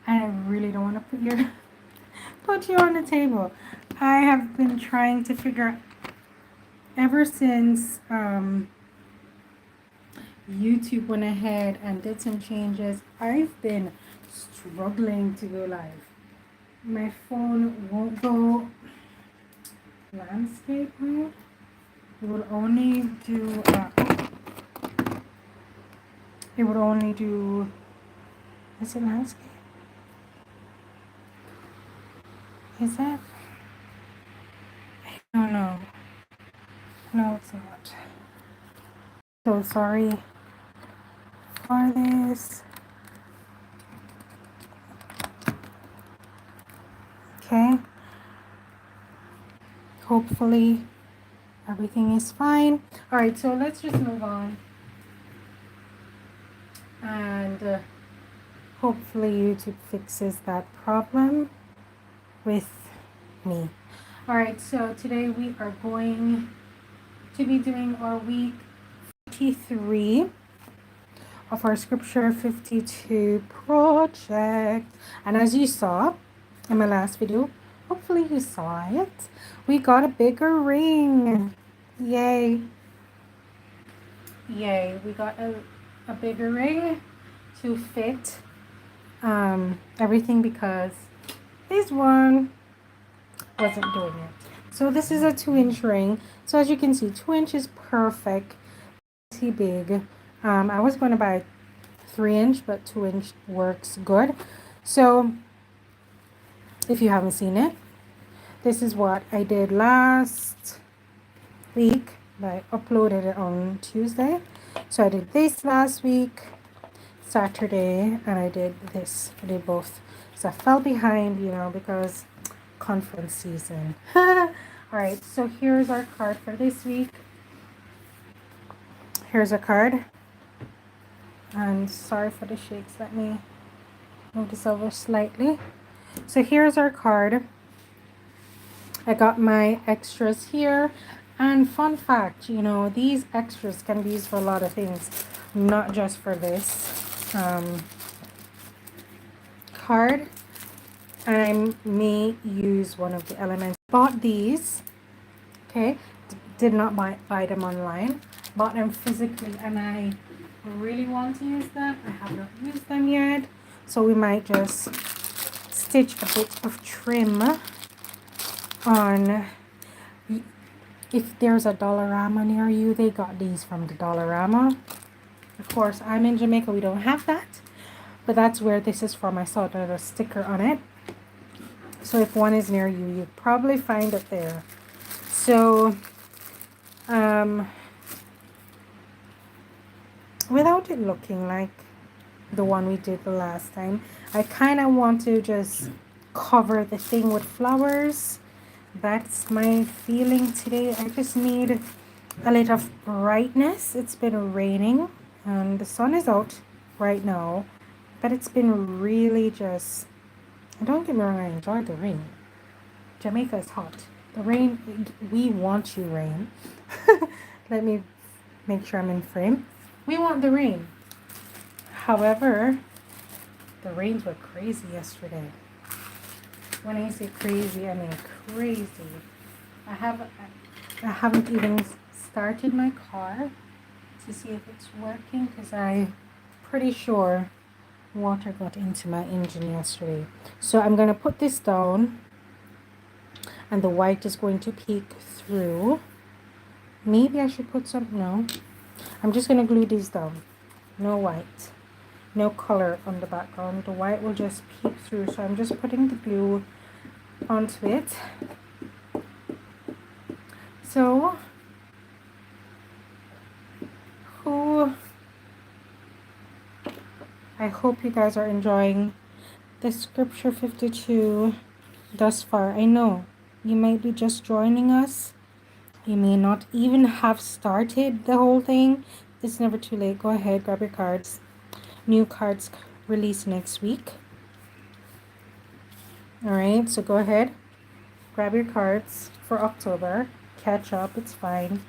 and I really don't want to put you on the table. I have been trying to figure out ever since YouTube went ahead and did some changes. I've been struggling to go live. My phone won't go landscape mode. It will only do. It would only do. Is it landscape? Is it? I don't know. No, it's not. So sorry for this. Okay. Hopefully everything is fine. All right, so let's just move on. And hopefully YouTube fixes that problem with me. All right, so today we are going to be doing our week 53 of our Scripture 52 project. And as you saw in my last video, hopefully you saw it, we got a bigger ring. Yay. Yay, we got a bigger ring to fit everything because this one wasn't doing it. So this is a 2-inch ring. So as you can see, 2 inches perfect. Big. I was going to buy 3-inch, but 2-inch works good. So if you haven't seen it, this is what I did last week. I uploaded it on Tuesday. So I did this last week, Saturday, and I did this. I did both. So I fell behind, because conference season. All right, so here's our card for this week. Here's a card. And sorry for the shakes. Let me move this over slightly. So here's our card. I got my extras here. And fun fact, these extras can be used for a lot of things, not just for this card. And I may use one of the elements. Bought these, okay, did not buy them online. Bought them physically, and I really want to use them. I have not used them yet. So we might just stitch a bit of trim on. If there's a Dollarama near you, they got these from the Dollarama. Of course, I'm in Jamaica. We don't have that. But that's where this is from. I saw the sticker on it. So if one is near you, you'd probably find it there. So, without it looking like the one we did the last time, I kind of want to just cover the thing with flowers. That's my feeling today. I just need a little brightness. It's been raining and the sun is out right now, but it's been really just, don't get me wrong, I enjoy the rain. Jamaica is hot. The rain, we want you, rain. Let me make sure I'm in frame. We want the rain. However, the rains were crazy yesterday. When I say crazy, I mean crazy. I haven't even started my car to see if it's working because I'm pretty sure water got into my engine yesterday. So I'm going to put this down and the white is going to peek through. Maybe I should put some, no. I'm just going to glue these down. No white. No color on the background. The white will just peek through. So I'm just putting the glue onto it. So, I hope you guys are enjoying the Scripture 52 thus far. I know you might be just joining us. You may not even have started the whole thing. It's never too late. Go ahead, grab your cards. New cards release next week. Alright, so go ahead. Grab your cards for October. Catch up. It's fine.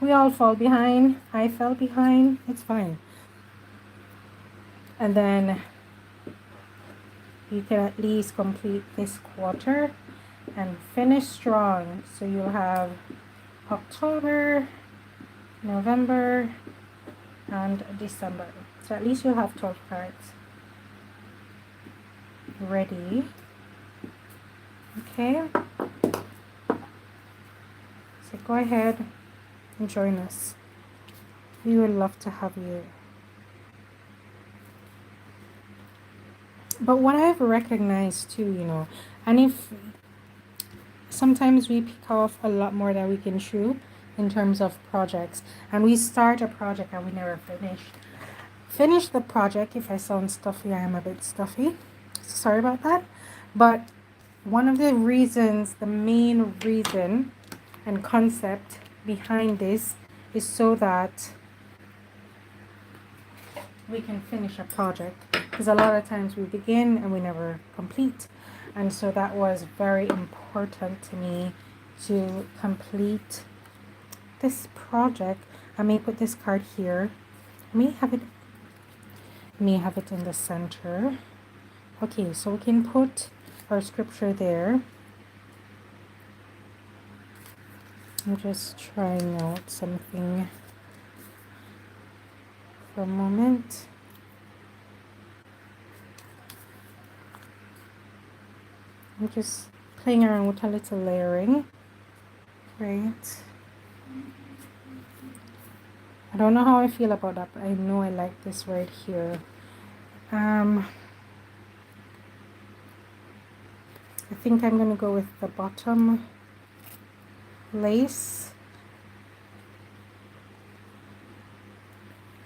We all fall behind. I fell behind. It's fine. And then you can at least complete this quarter and finish strong. So you'll have October, November, and December. So at least you'll have 12 cards ready. Okay, so go ahead and join us. We would love to have you. But what I've recognized too, you know, and if sometimes we pick off a lot more than we can chew in terms of projects, and we start a project and we never finish the project. If I sound stuffy, I am a bit stuffy, sorry about that. But one of the reasons, the main reason and concept behind this is so that we can finish a project, because a lot of times we begin and we never complete. And so that was very important to me to complete this project. I may put this card here. I may have it in the center. Okay, so we can put our scripture there. I'm just trying out something for a moment. I'm just playing around with a little layering. Right. I don't know how I feel about that, but I know I like this right here. I think I'm going to go with the bottom lace.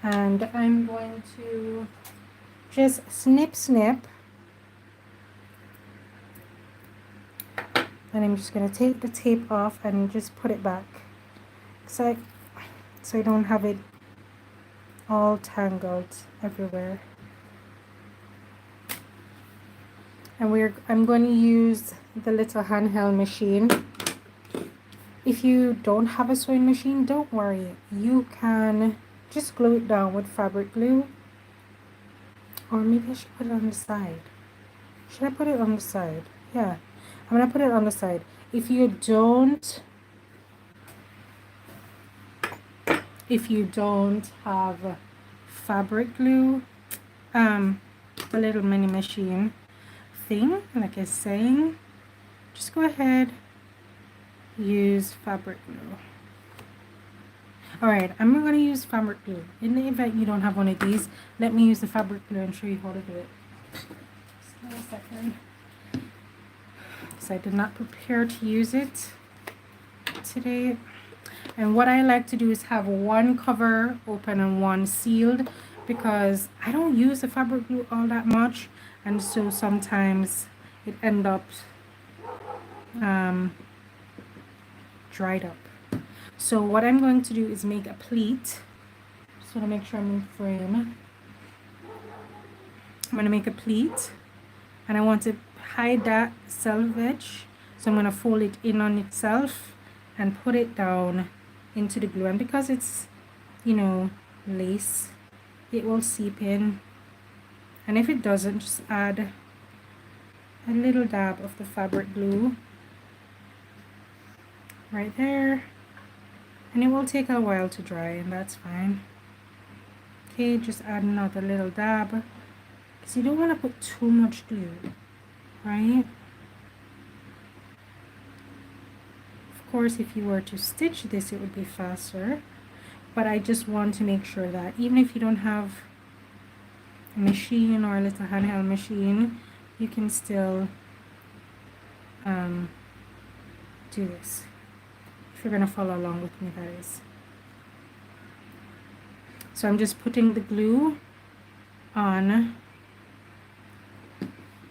And I'm going to just snip. And I'm just going to take the tape off and just put it back. So I don't have it all tangled everywhere. And I'm going to use the little handheld machine. If you don't have a sewing machine, don't worry. You can just glue it down with fabric glue. Or maybe I should put it on the side. Should I put it on the side? Yeah, I'm going to put it on the side. If you don't have fabric glue, the little mini machine thing, like I was saying, just go ahead, use fabric glue. Alright, I'm going to use fabric glue. In the event you don't have one of these, let me use the fabric glue and show you how to do it. Just give me a second. Because I did not prepare to use it today. And what I like to do is have one cover open and one sealed, because I don't use the fabric glue all that much, and so sometimes it ends up dried up. So what I'm going to do is make a pleat. Just want to make sure I'm in frame. I'm going to make a pleat, and I want to hide that selvage, so I'm going to fold it in on itself and put it down into the glue. And because it's, you know, lace, it will seep in, and if it doesn't, just add a little dab of the fabric glue right there, and it will take a while to dry, and that's fine. Okay, just add another little dab, because you don't want to put too much glue, right? Of course, if you were to stitch this, it would be faster, but I just want to make sure that even if you don't have a machine or a little handheld machine, you can still do this. If you're going to follow along with me, that is. So I'm just putting the glue on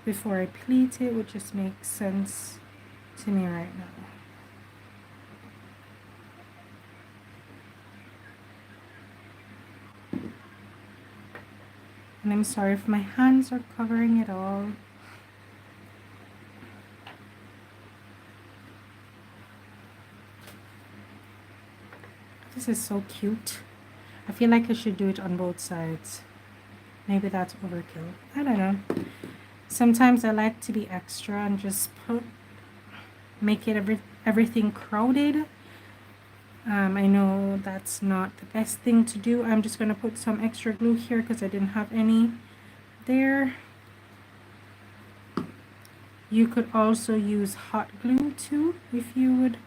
before I pleat it, which just makes sense to me right now. And I'm sorry if my hands are covering it all. This is so cute. I feel like I should do it on both sides. Maybe that's overkill. I don't know. Sometimes I like to be extra and just make it everything crowded. I know that's not the best thing to do. I'm just going to put some extra glue here because I didn't have any there. You could also use hot glue too if you would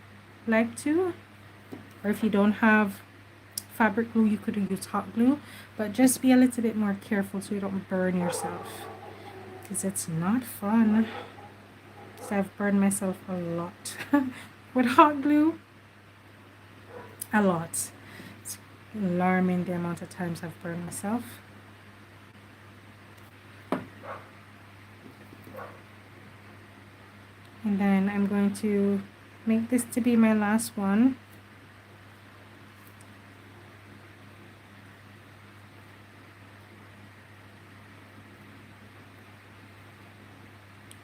like to, or if you don't have fabric glue you could use hot glue, but just be a little bit more careful so you don't burn yourself, because it's not fun. So I've burned myself a lot with hot glue, a lot. It's alarming the amount of times I've burned myself. And then I'm going to make this to be my last one.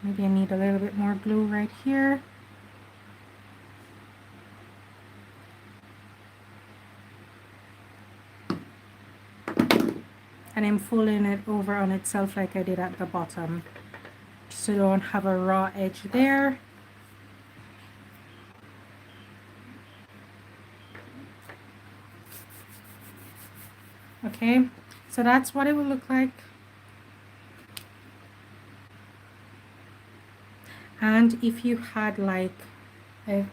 Maybe I need a little bit more glue right here. And I'm folding it over on itself like I did at the bottom, so you don't have a raw edge there. Okay, so that's what it will look like. And if you had like a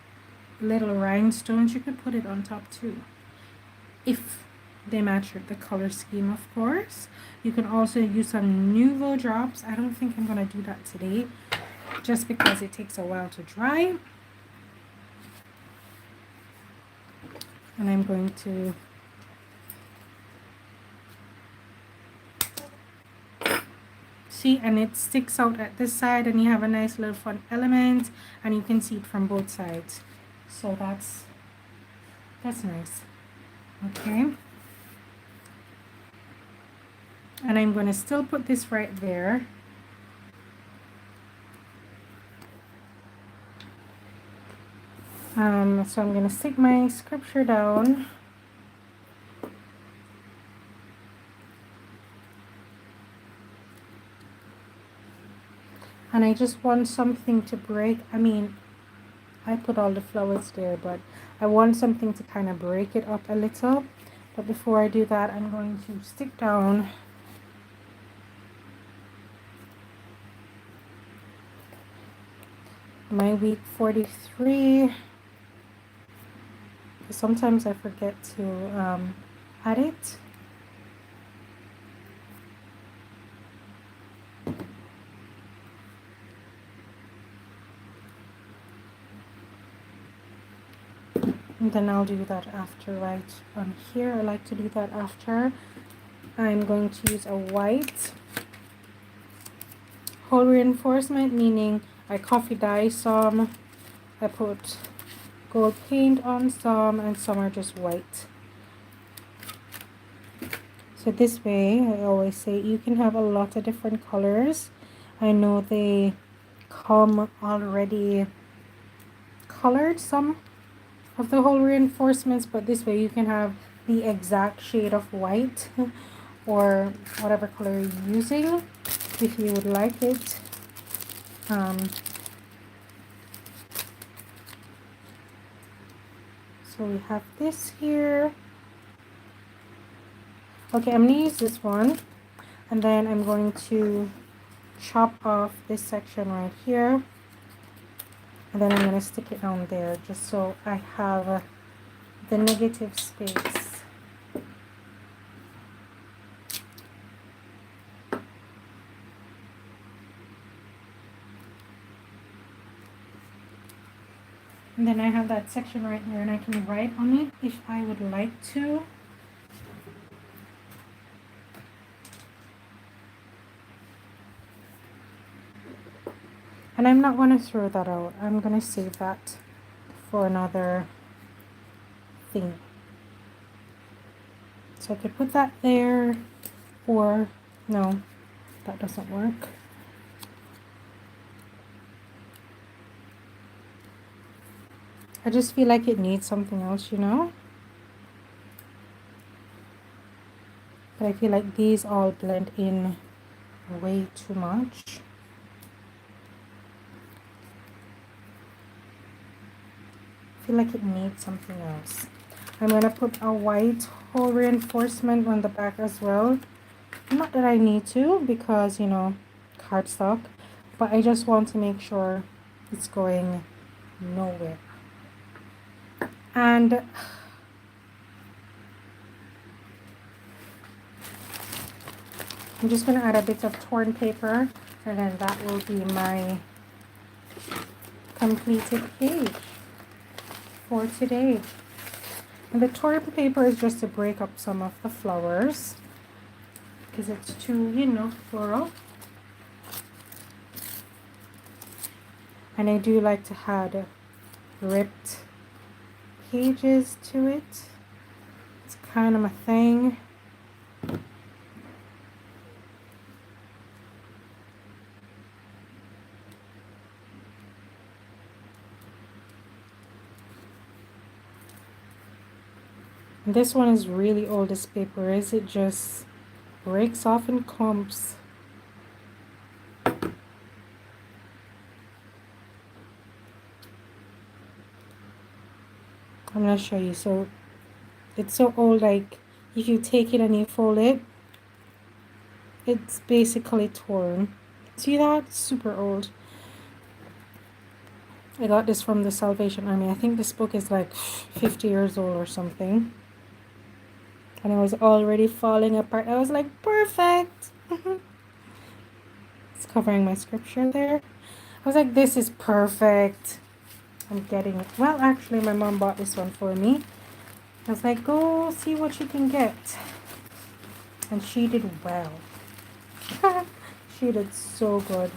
little rhinestones, you could put it on top too, if they match the color scheme, of course. You can also use some Nuvo drops. I don't think I'm gonna do that today, just because it takes a while to dry. And I'm going to see, and it sticks out at this side, and you have a nice little fun element, and you can see it from both sides. So that's nice. Okay, and I'm going to still put this right there. So I'm going to stick my scripture down. And I just want something to break. I mean, I put all the flowers there, but I want something to kind of break it up a little. But before I do that, I'm going to stick down my week 43. Sometimes I forget to add it. And then I'll do that after, right on here. I like to do that after. I'm going to use a white whole reinforcement, meaning I coffee dye some, I put gold paint on some, and some are just white. So this way, I always say you can have a lot of different colors. I know they come already colored, some of the whole reinforcements, but this way you can have the exact shade of white or whatever color you're using if you would like it. So we have this here. Okay, I'm going to use this one, and then I'm going to chop off this section right here, and then I'm going to stick it down there just so I have the negative space. And then I have that section right there, and I can write on it if I would like to. And I'm not going to throw that out. I'm going to save that for another thing. So I could put that there, or no, that doesn't work. I just feel like it needs something else, you know? But I feel like these all blend in way too much. feel like it needs something else. I'm going to put a white hole reinforcement on the back as well. Not that I need to, because, you know, cardstock. But I just want to make sure it's going nowhere. And I'm just going to add a bit of torn paper, and then that will be my completed page for today. And the torn paper is just to break up some of the flowers because it's too, you know, floral. And I do like to add ripped pages to it. It's kind of my thing. And this one is really old, this paper is. It just breaks off in clumps. I'm going to show you. So it's so old, like if you take it and you fold it, it's basically torn. See that? It's super old. I got this from the Salvation Army. I think this book is like 50 years old or something. And it was already falling apart. I was like, perfect. It's covering my scripture there. I was like, this is perfect. I'm getting it. Well, actually, my mom bought this one for me. I was like, go see what you can get. And she did well. She did so good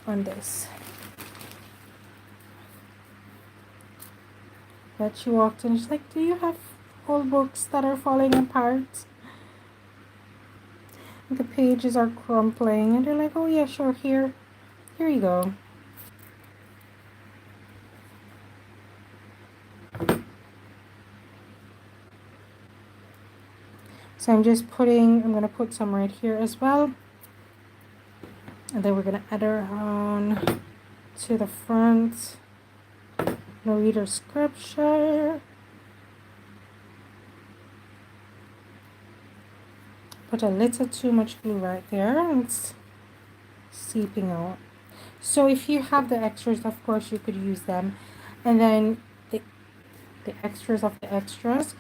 on this. That she walked in, she's like, do you have old books that are falling apart? The pages are crumpling. And they're like, oh yeah, sure, here you go. So I'm going to put some right here as well. And then we're going to add her on to the front. No reader scripture. Put a little too much glue right there, and it's seeping out. So if you have the extras, of course you could use them. And then the extras of the extras,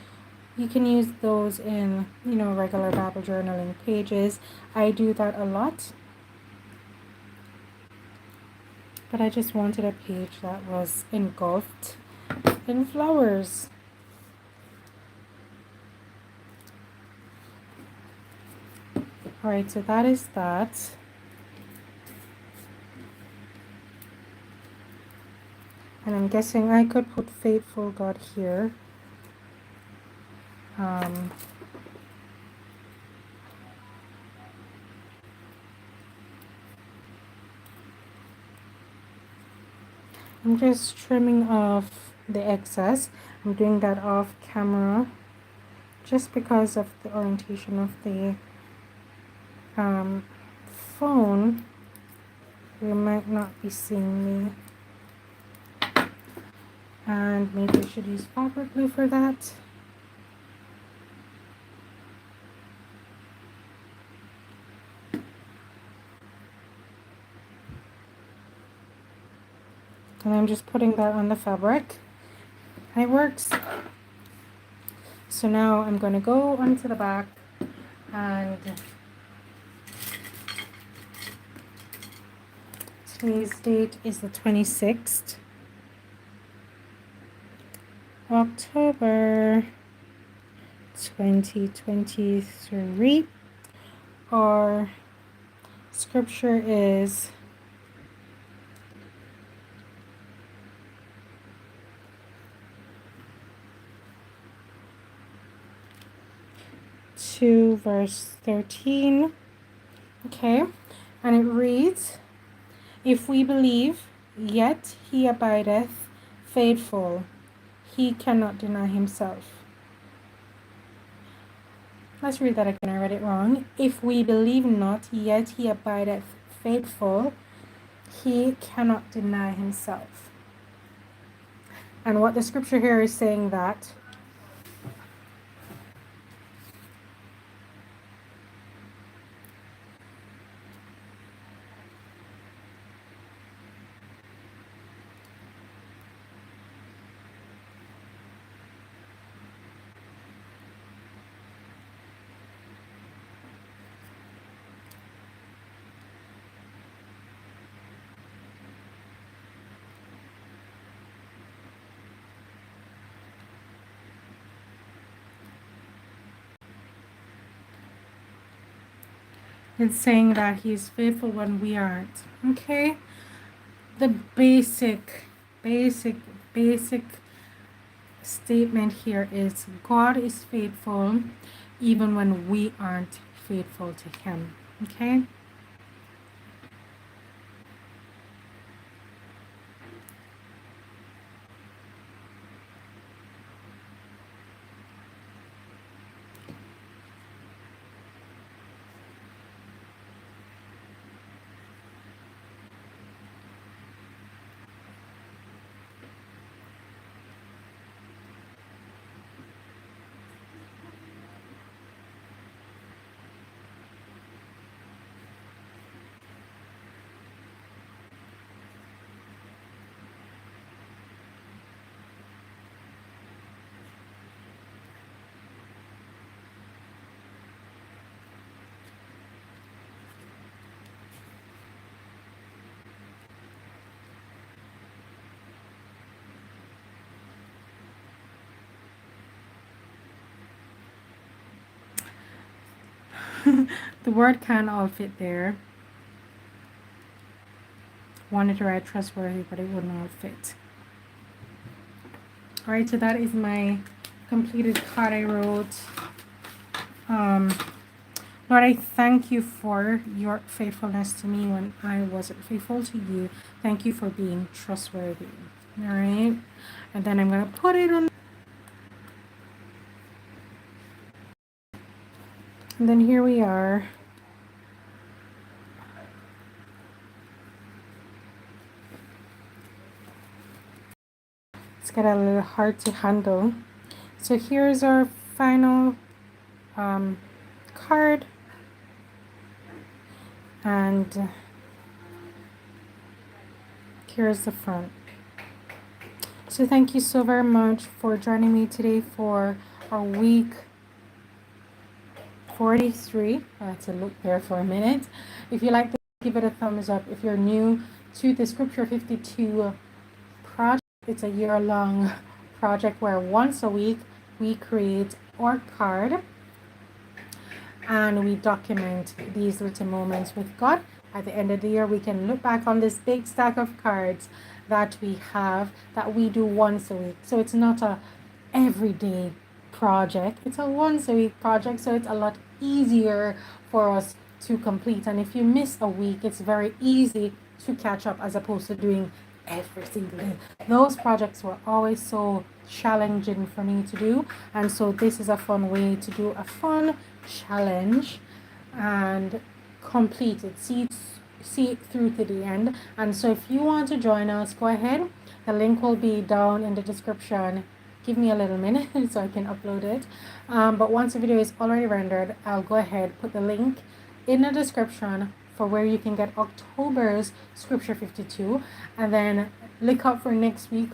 you can use those in, you know, regular Bible journaling pages. I do that a lot. But I just wanted a page that was engulfed in flowers. Alright, so that is that. And I'm guessing I could put Faithful God here. I'm just trimming off the excess. I'm doing that off camera just because of the orientation of the phone. You might not be seeing me. And maybe I should use fabric glue for that. And I'm just putting that on the fabric. And it works. So now I'm going to go onto the back and today's date is the 26th October 2023. Our scripture is verse 13. Okay, and it reads, if we believe, yet he abideth faithful, he cannot deny himself. Let's read that again, I read it wrong. If we believe not, yet he abideth faithful, he cannot deny himself. And what the scripture here is saying that it's saying that he's faithful when we aren't. Okay? The basic, basic statement here is God is faithful even when we aren't faithful to him. Okay? The word can all fit there. Wanted to write trustworthy, but it would not fit. Alright, so that is my completed card I wrote. Lord, I thank you for your faithfulness to me when I wasn't faithful to you. Thank you for being trustworthy. Alright. And then I'm going to put it on. And then here we are. It's got a little hard to handle. So here's our final card. And here's the front. So thank you so very much for joining me today for our week 43. I had to look there for a minute. If you like this, give it a thumbs up. If you're new to the Scripture 52 project, it's a year-long project where once a week we create our card and we document these little moments with God. At the end of the year, we can look back on this big stack of cards that we have that we do once a week. So it's not a everyday project, it's a once a week project, so it's a lot easier for us to complete. And if you miss a week, it's very easy to catch up as opposed to doing every single day. Those projects were always so challenging for me to do, and so this is a fun way to do a fun challenge and complete it, see it through to the end. And so if you want to join us, go ahead. The link will be down in the description. Give me a little minute so I can upload it, but once the video is already rendered, I'll go ahead, put the link in the description for where you can get October's Scripture 52, and then look up for next week,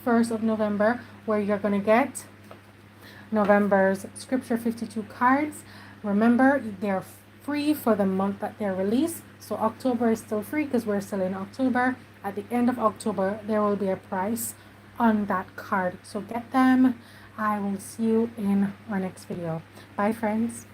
1st of November, where you're going to get November's Scripture 52 cards. Remember, they're free for the month that they're released. So October is still free because we're still in October. At the end of October, there will be a price on that card. So get them. I will see you in our next video. Bye, friends.